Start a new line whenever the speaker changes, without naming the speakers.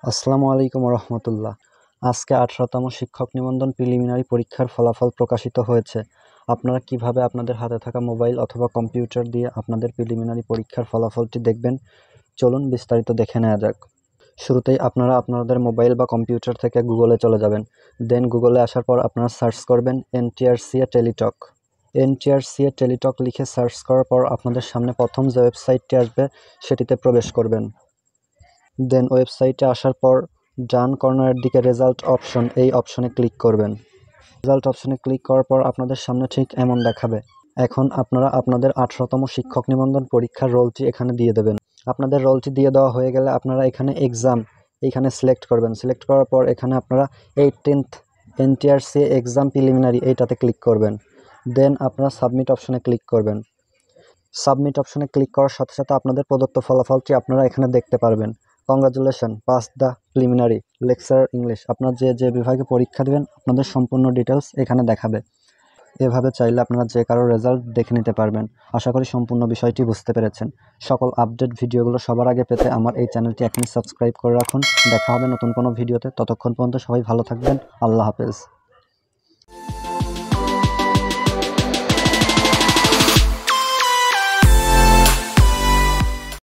আসসালামু আলাইকুম রহমতুল্লাহ। আজকে 18তম শিক্ষক নিবন্ধন প্রিলিমিনারি পরীক্ষার ফলাফল প্রকাশিত হয়েছে। আপনারা কিভাবে আপনাদের হাতে থাকা মোবাইল অথবা কম্পিউটার দিয়ে আপনাদের প্রিলিমিনারি পরীক্ষার ফলাফলটি দেখবেন, চলুন বিস্তারিত দেখে নেওয়া যাক। শুরুতেই আপনারা আপনাদের মোবাইল বা কম্পিউটার থেকে গুগলে চলে যাবেন। দেন গুগলে আসার পর আপনারা সার্চ করবেন NTRCA টেলিটক। NTRCA টেলিটক লিখে সার্চ করার পর আপনাদের সামনে প্রথম যে ওয়েবসাইটটি আসবে সেটিতে প্রবেশ করবেন। দেন ওয়েবসাইটে আসার পর ডান কর্নারের দিকে রেজাল্ট অপশন, এই অপশনে ক্লিক করবেন। রেজাল্ট অপশনে ক্লিক করার পর আপনাদের সামনে ঠিক এমন দেখাবে। এখন আপনারা আপনাদের 18তম শিক্ষক নিবন্ধন পরীক্ষার রোলটি এখানে দিয়ে দেবেন। আপনাদের রোলটি দিয়ে দেওয়া হয়ে গেলে আপনারা এখানে এক্সাম এইখানে সিলেক্ট করবেন। সিলেক্ট করার পর এখানে আপনারা 18th NTRCA এক্সাম প্রিলিমিনারি এইটাতে ক্লিক করবেন। দেন আপনারা সাবমিট অপশনে ক্লিক করবেন। সাবমিট অপশনে ক্লিক করার সাথে সাথে আপনাদের প্রদত্ত ফলাফলটি আপনারা এখানে দেখতে পারবেন। Congratulation, pass the preliminary lecturer English. আপনারা যে বিভাগে পরীক্ষা দেবেন আপনাদের সম্পূর্ণ ডিটেলস এখানে দেখাবে। এভাবে চাইলে আপনারা যে কারো রেজাল্ট দেখে নিতে পারবেন। আশা করি সম্পূর্ণ বিষয়টি বুঝতে পেরেছেন। সকল আপডেট ভিডিওগুলো সবার আগে পেতে আমার এই চ্যানেলটি এখনই সাবস্ক্রাইব করে রাখুন। দেখা হবে নতুন কোনো ভিডিওতে। ততক্ষণ পর্যন্ত সবাই ভালো থাকবেন। আল্লাহ হাফেজ।